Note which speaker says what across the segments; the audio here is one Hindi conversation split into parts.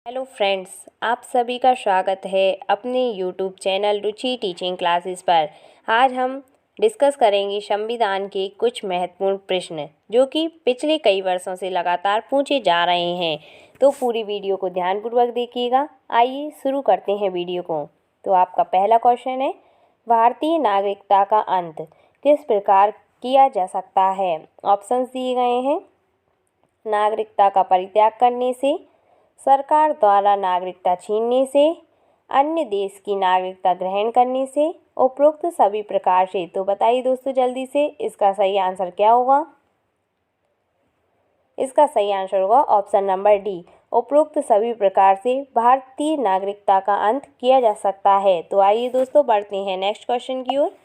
Speaker 1: हेलो फ्रेंड्स, आप सभी का स्वागत है अपने यूट्यूब चैनल रुचि टीचिंग क्लासेस पर। आज हम डिस्कस करेंगे संविधान के कुछ महत्वपूर्ण प्रश्न जो कि पिछले कई वर्षों से लगातार पूछे जा रहे हैं। तो पूरी वीडियो को ध्यानपूर्वक देखिएगा। आइए शुरू करते हैं वीडियो को। तो आपका पहला क्वेश्चन है, भारतीय नागरिकता का अंत किस प्रकार किया जा सकता है? ऑप्शंस दिए गए हैं। नागरिकता का परित्याग करने से, सरकार द्वारा नागरिकता छीनने से, अन्य देश की नागरिकता ग्रहण करने से, उपरोक्त सभी प्रकार से। तो बताइए दोस्तों जल्दी से, इसका सही आंसर क्या होगा? इसका सही आंसर होगा ऑप्शन नंबर डी, उपरोक्त सभी प्रकार से भारतीय नागरिकता का अंत किया जा सकता है। तो आइए दोस्तों बढ़ते हैं नेक्स्ट क्वेश्चन की ओर।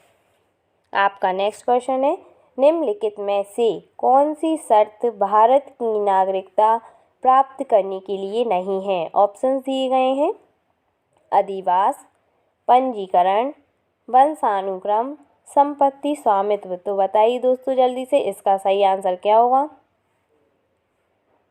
Speaker 1: आपका नेक्स्ट क्वेश्चन है, निम्नलिखित में से कौन सी शर्त भारत की नागरिकता प्राप्त करने के लिए नहीं है? ऑप्शंस दिए गए हैं। अधिवास, पंजीकरण, वंशानुक्रम, संपत्ति स्वामित्व। तो बताइए दोस्तों जल्दी से, इसका सही आंसर क्या होगा?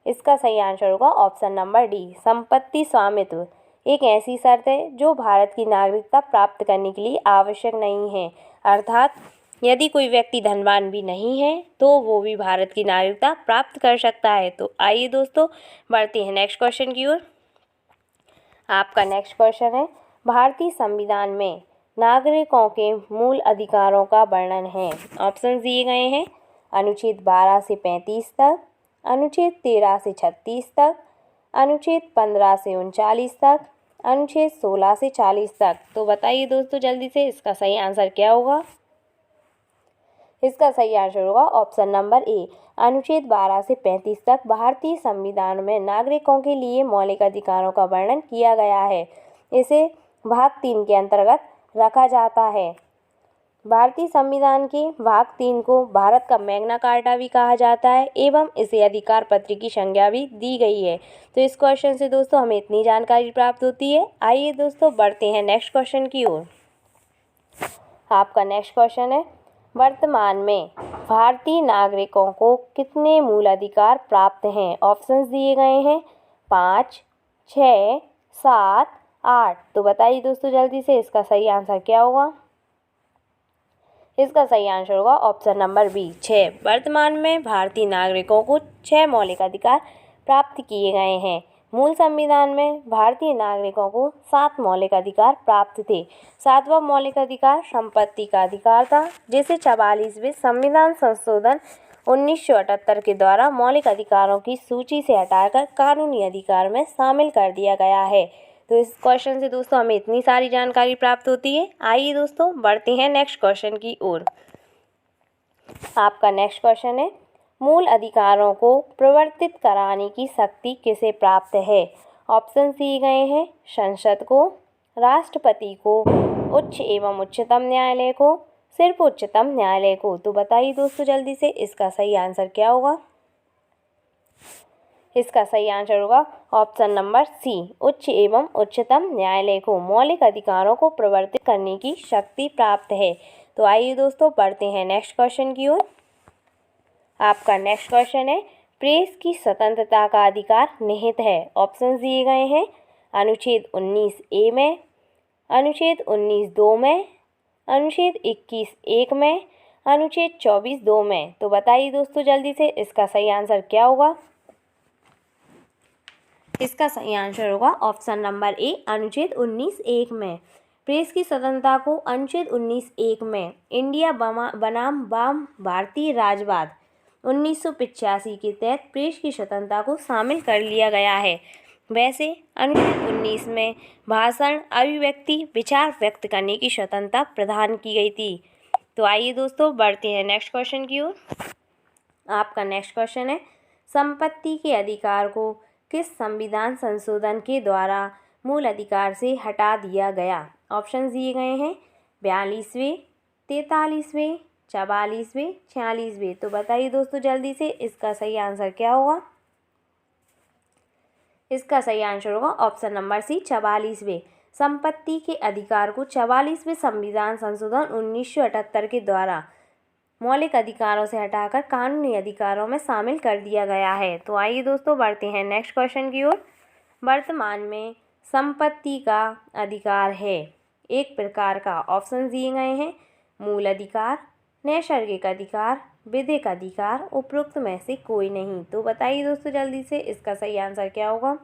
Speaker 1: इसका सही आंसर होगा ऑप्शन नंबर डी, संपत्ति स्वामित्व। एक ऐसी शर्त है जो भारत की नागरिकता प्राप्त करने के लिए आवश्यक नहीं है। अर्थात यदि कोई व्यक्ति धनवान भी नहीं है तो वो भी भारत की नागरिकता प्राप्त कर सकता है। तो आइए दोस्तों बढ़ते हैं नेक्स्ट क्वेश्चन की ओर। आपका नेक्स्ट क्वेश्चन है, भारतीय संविधान में नागरिकों के मूल अधिकारों का वर्णन है। ऑप्शन दिए गए हैं। अनुच्छेद 12 से 35 तक, अनुच्छेद 13 से 36 तक, अनुच्छेद 15 से 39 तक, अनुच्छेद 16 से 40 तक। तो बताइए दोस्तों जल्दी से, इसका सही आंसर क्या होगा? इसका सही आंसर होगा ऑप्शन नंबर ए, अनुच्छेद 12 से 35 तक भारतीय संविधान में नागरिकों के लिए मौलिक अधिकारों का वर्णन किया गया है। इसे भाग 3 के अंतर्गत रखा जाता है। भारतीय संविधान के भाग 3 को भारत का मैग्ना कार्टा भी कहा जाता है एवं इसे अधिकार पत्र की संज्ञा भी दी गई है। तो इस क्वेश्चन से दोस्तों हमें इतनी जानकारी प्राप्त होती है। आइए दोस्तों बढ़ते हैं नेक्स्ट क्वेश्चन की ओर। आपका नेक्स्ट क्वेश्चन है, वर्तमान में भारतीय नागरिकों को कितने मूल अधिकार प्राप्त हैं? ऑप्शंस दिए गए हैं 5, 6, 7, 8। तो बताइए दोस्तों जल्दी से, इसका सही आंसर क्या होगा? इसका सही आंसर होगा ऑप्शन नंबर बी, 6। वर्तमान में भारतीय नागरिकों को 6 मौलिक अधिकार प्राप्त किए गए हैं। मूल संविधान में भारतीय नागरिकों को 7 मौलिक अधिकार प्राप्त थे। 7वां मौलिक अधिकार संपत्ति का अधिकार था, जिसे 44वें संविधान संशोधन 1978 के द्वारा मौलिक अधिकारों की सूची से हटाकर कानूनी अधिकार में शामिल कर दिया गया है। तो इस क्वेश्चन से दोस्तों हमें इतनी सारी जानकारी प्राप्त होती है। आइए दोस्तों बढ़ते हैं नेक्स्ट क्वेश्चन की ओर। आपका नेक्स्ट क्वेश्चन है, मूल अधिकारों को प्रवर्तित कराने की शक्ति किसे प्राप्त है? ऑप्शन दिए गए हैं। संसद को, राष्ट्रपति को, उच्च एवं उच्चतम न्यायालय को, सिर्फ उच्चतम न्यायालय को। तो बताइए दोस्तों जल्दी से, इसका सही आंसर क्या होगा? इसका सही आंसर होगा ऑप्शन नंबर सी, उच्च एवं उच्चतम न्यायालय को मौलिक अधिकारों को प्रवर्तित करने की शक्ति प्राप्त है। तो आइए दोस्तों बढ़ते हैं नेक्स्ट क्वेश्चन की ओर। आपका नेक्स्ट क्वेश्चन है, प्रेस की स्वतंत्रता का अधिकार निहित है। ऑप्शन दिए गए हैं। अनुच्छेद 19 ए में, अनुच्छेद 19 2 में, अनुच्छेद 21 1 में, अनुच्छेद 24 2 में। तो बताइए दोस्तों जल्दी से, इसका सही आंसर क्या होगा? इसका सही आंसर होगा ऑप्शन नंबर ए, अनुच्छेद 19 1 में। प्रेस की स्वतंत्रता को अनुच्छेद 19 1 में इंडिया बनाम वाम भारतीय राजवाद 1985 के तहत प्रेस की स्वतंत्रता को शामिल कर लिया गया है। वैसे अनुच्छेद 19 में भाषण, अभिव्यक्ति, विचार व्यक्त करने की स्वतंत्रता प्रदान की गई थी। तो आइए दोस्तों बढ़ते हैं नेक्स्ट क्वेश्चन की ओर। आपका नेक्स्ट क्वेश्चन है, संपत्ति के अधिकार को किस संविधान संशोधन के द्वारा मूल अधिकार से हटा दिया गया? ऑप्शन दिए गए हैं। 42वें, 43वें, 44वें, 46वें। तो बताइए दोस्तों जल्दी से, इसका सही आंसर क्या होगा? इसका सही आंसर होगा ऑप्शन नंबर सी, 44वें। संपत्ति के अधिकार को 44वें संविधान संशोधन 1978 के द्वारा मौलिक अधिकारों से हटाकर कानूनी अधिकारों में शामिल कर दिया गया है। तो आइए दोस्तों बढ़ते हैं नेक्स्ट क्वेश्चन की ओर। वर्तमान में संपत्ति का अधिकार है? एक प्रकार का। ऑप्शन दिए गए हैं मूल अधिकार, नैसर्गिक अधिकार, विधिक अधिकार, उपरोक्त में से कोई नहीं। तो बताइए दोस्तों जल्दी से इसका सही आंसर क्या होगा।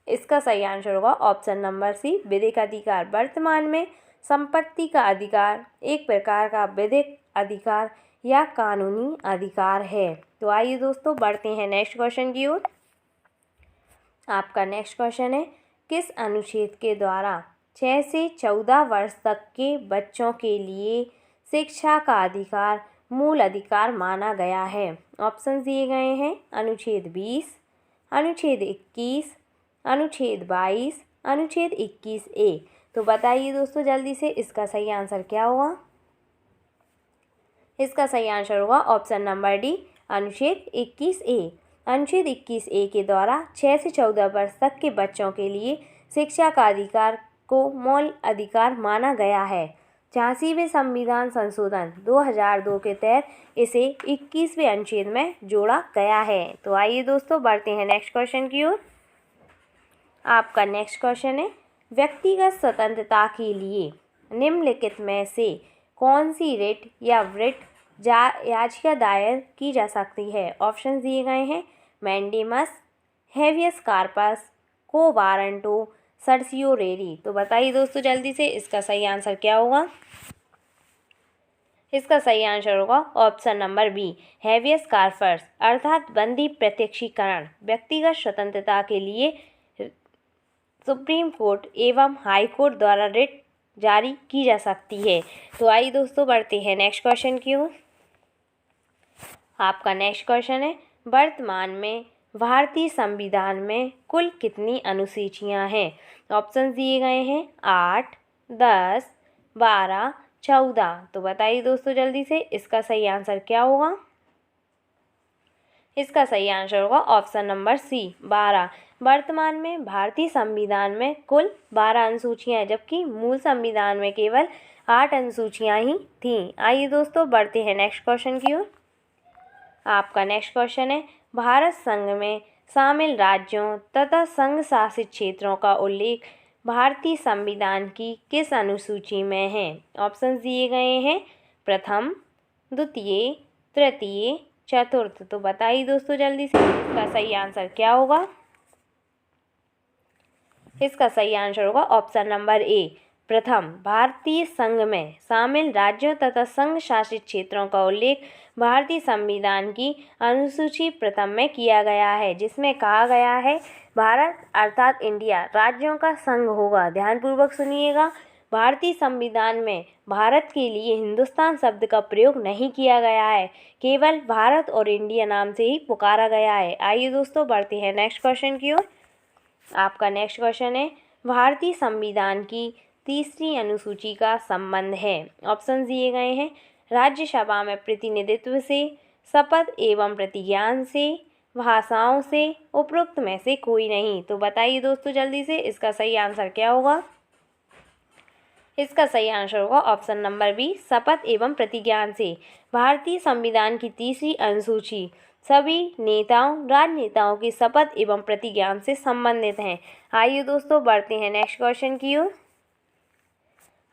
Speaker 1: इसका सही आंसर होगा ऑप्शन नंबर सी, विधिक अधिकार। वर्तमान में संपत्ति का अधिकार एक प्रकार का विधिक अधिकार या कानूनी अधिकार है। तो आइए दोस्तों बढ़ते हैं नेक्स्ट क्वेश्चन की ओर। आपका नेक्स्ट क्वेश्चन है, किस अनुच्छेद के द्वारा 6 से 14 वर्ष तक के बच्चों के लिए शिक्षा का अधिकार मूल अधिकार माना गया है? ऑप्शन दिए गए हैं अनुच्छेद 20, अनुच्छेद 21, अनुच्छेद 22, अनुच्छेद 21A। तो बताइए दोस्तों जल्दी से इसका सही आंसर क्या होगा। इसका सही आंसर होगा ऑप्शन नंबर डी, अनुच्छेद 21A। अनुच्छेद 21A के द्वारा 6 से 14 वर्ष तक के बच्चों के लिए शिक्षा का अधिकार को मौलिक अधिकार माना गया है। 86वें संविधान संशोधन 2002 के तहत इसे 21वें अनुच्छेद में जोड़ा गया है। तो आइए दोस्तों बढ़ते हैं नेक्स्ट क्वेश्चन की ओर। आपका नेक्स्ट क्वेश्चन है, व्यक्तिगत स्वतंत्रता के लिए निम्नलिखित में से कौन सी रिट या वृट याचिका दायर की जा सकती है? ऑप्शन दिए गए हैं mandamus, habeas corpus, quo warranto, certiorari. तो बताइए दोस्तों जल्दी से इसका सही आंसर क्या होगा। इसका सही आंसर होगा option number B, habeas corpus, अर्थात बंदी प्रत्यक्षीकरण व्यक्तिगत स्वतंत्रता के लिए सुप्रीम कोर्ट एवं हाई कोर्ट द्वारा रिट जारी की जा सकती है। तो आइए दोस्तों बढ़ते हैं नेक्स्ट क्वेश्चन की ओर। आपका नेक्स्ट क्वेश्चन है, वर्तमान में भारतीय संविधान में कुल कितनी अनुसूचियां हैं? ऑप्शन दिए गए हैं 8, 10, 12, 14। तो बताइए दोस्तों जल्दी से इसका सही आंसर क्या होगा। इसका सही आंसर होगा ऑप्शन नंबर सी, 12। वर्तमान में भारतीय संविधान में कुल 12 अनुसूचियां हैं, जबकि मूल संविधान में केवल 8 अनुसूचियां ही थीं। आइए दोस्तों बढ़ते हैं नेक्स्ट क्वेश्चन की ओर। आपका नेक्स्ट क्वेश्चन है, भारत संघ में शामिल राज्यों तथा संघ शासित क्षेत्रों का उल्लेख भारतीय संविधान की किस अनुसूची में है? ऑप्शन दिए गए हैं प्रथम, द्वितीय, तृतीय, चतुर्थ। तो बताइए दोस्तों जल्दी से इसका सही आंसर क्या होगा। इसका सही आंसर होगा ऑप्शन नंबर ए, प्रथम। भारतीय संघ में शामिल राज्यों तथा संघ शासित क्षेत्रों का उल्लेख भारतीय संविधान की अनुसूची प्रथम में किया गया है, जिसमें कहा गया है भारत अर्थात इंडिया राज्यों का संघ होगा। ध्यानपूर्वक सुनिएगा, भारतीय संविधान में भारत के लिए हिंदुस्तान शब्द का प्रयोग नहीं किया गया है, केवल भारत और इंडिया नाम से ही पुकारा गया है। आइए दोस्तों बढ़ते हैं नेक्स्ट क्वेश्चन की ओर। आपका नेक्स्ट क्वेश्चन है, भारतीय संविधान की तीसरी अनुसूची का संबंध है। ऑप्शन दिए गए हैं राज्यसभा में प्रतिनिधित्व से, शपथ एवं प्रतिज्ञान से, भाषाओं से, उपरोक्त में से कोई नहीं। तो बताइए दोस्तों जल्दी से इसका सही आंसर क्या होगा। इसका सही आंसर होगा ऑप्शन नंबर बी, शपथ एवं प्रतिज्ञान से। भारतीय संविधान की तीसरी अनुसूची सभी नेताओं राजनेताओं की शपथ एवं प्रतिज्ञान से संबंधित हैं। आइए दोस्तों बढ़ते हैं नेक्स्ट क्वेश्चन की ओर।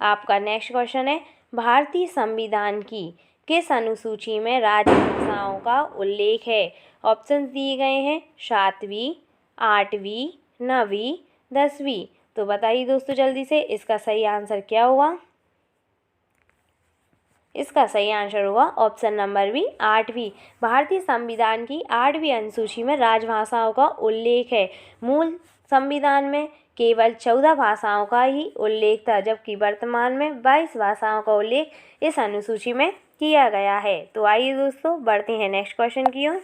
Speaker 1: आपका नेक्स्ट क्वेश्चन है, भारतीय संविधान की किस अनुसूची में राजभाषाओं का उल्लेख है? ऑप्शन दिए गए हैं 7वीं, 8वीं, 9वीं, 10वीं। तो बताइए दोस्तों जल्दी से इसका सही आंसर क्या होगा। इसका सही आंसर होगा ऑप्शन नंबर बी, 8वीं। भारतीय संविधान की 8वीं अनुसूची में राजभाषाओं का उल्लेख है। मूल संविधान में केवल 14 भाषाओं का ही उल्लेख था, जबकि वर्तमान में 22 भाषाओं का उल्लेख इस अनुसूची में किया गया है। तो आइए दोस्तों बढ़ते हैं नेक्स्ट क्वेश्चन की ओर।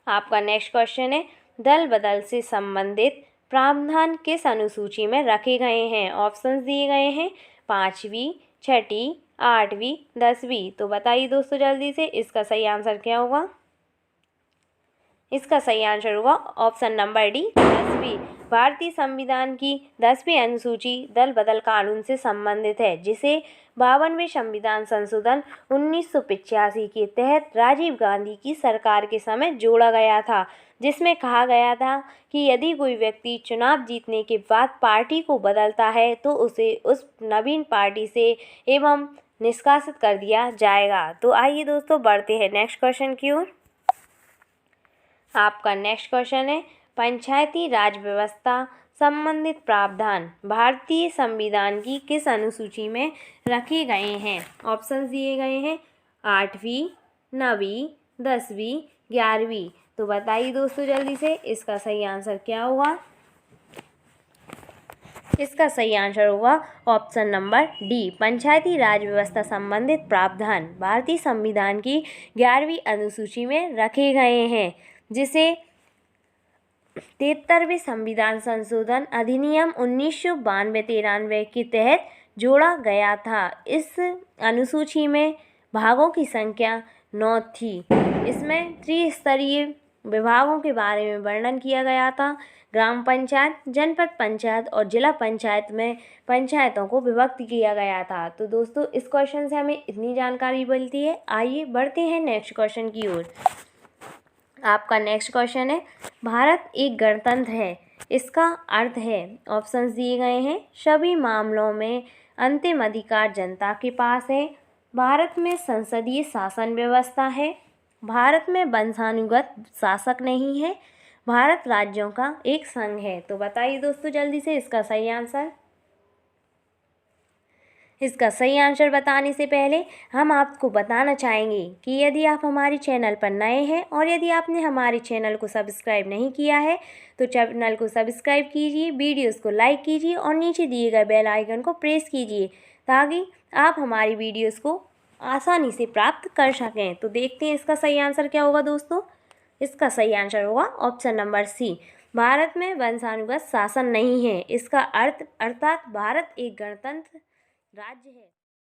Speaker 1: आपका नेक्स्ट क्वेश्चन है, दल बदल से संबंधित प्रावधान किस अनुसूची में रखे गए हैं? ऑप्शंस दिए गए हैं 5वीं, 6ठी, 8वीं, 10वीं। तो बताइए दोस्तों जल्दी से इसका सही आंसर क्या होगा। इसका सही आंसर होगा ऑप्शन नंबर डी, 10वीं। भारतीय संविधान की 10वीं अनुसूची दल बदल कानून से संबंधित है, जिसे 52वें संविधान संशोधन 1985 के तहत राजीव गांधी की सरकार के समय जोड़ा गया था। जिसमें कहा गया था कि यदि कोई व्यक्ति चुनाव जीतने के बाद पार्टी को बदलता है तो उसे उस नवीन पार्टी से एवं निष्कासित कर दिया जाएगा। तो आइए दोस्तों बढ़ते हैं नेक्स्ट क्वेश्चन की ओर। आपका नेक्स्ट क्वेश्चन है, पंचायती राज व्यवस्था संबंधित प्रावधान भारतीय संविधान की किस अनुसूची में रखे गए हैं? ऑप्शंस दिए गए हैं 8वीं, 9वीं, 10वीं, 11वीं। तो बताइए दोस्तों जल्दी से इसका सही आंसर क्या होगा? इसका सही आंसर होगा ऑप्शन नंबर डी, पंचायती राज व्यवस्था संबंधित प्रावधान भारतीय संविधान की 11वीं अनुसूची में रखे गए हैं, जिसे 73वें संविधान संशोधन अधिनियम 1992-93 के तहत जोड़ा गया था। इस अनुसूची में भागों की संख्या 9 थी। इसमें त्रिस्तरीय विभागों के बारे में वर्णन किया गया था। ग्राम पंचायत, जनपद पंचायत और जिला पंचायत में पंचायतों को विभक्त किया गया था। तो दोस्तों इस क्वेश्चन से हमें इतनी जानकारी मिलती है। आइए बढ़ते हैं नेक्स्ट क्वेश्चन की ओर। आपका नेक्स्ट क्वेश्चन है, भारत एक गणतंत्र है, इसका अर्थ है? ऑप्शंस दिए गए हैं, सभी मामलों में अंतिम अधिकार जनता के पास है, भारत में संसदीय शासन व्यवस्था है, भारत में वंशानुगत शासक नहीं है, भारत राज्यों का एक संघ है। तो बताइए दोस्तों जल्दी से इसका सही आंसर। इसका सही आंसर बताने से पहले हम आपको बताना चाहेंगे कि यदि आप हमारे चैनल पर नए हैं और यदि आपने हमारे चैनल को सब्सक्राइब नहीं किया है तो चैनल को सब्सक्राइब कीजिए, वीडियोस को लाइक कीजिए और नीचे दिए गए बेल आइकन को प्रेस कीजिए ताकि आप हमारी वीडियोस को आसानी से प्राप्त कर सकें। तो देखते हैं इसका सही आंसर क्या होगा दोस्तों। इसका सही आंसर होगा ऑप्शन नंबर सी, भारत में वंशानुगत शासन नहीं है। इसका अर्थात भारत एक गणतंत्र राज्य है।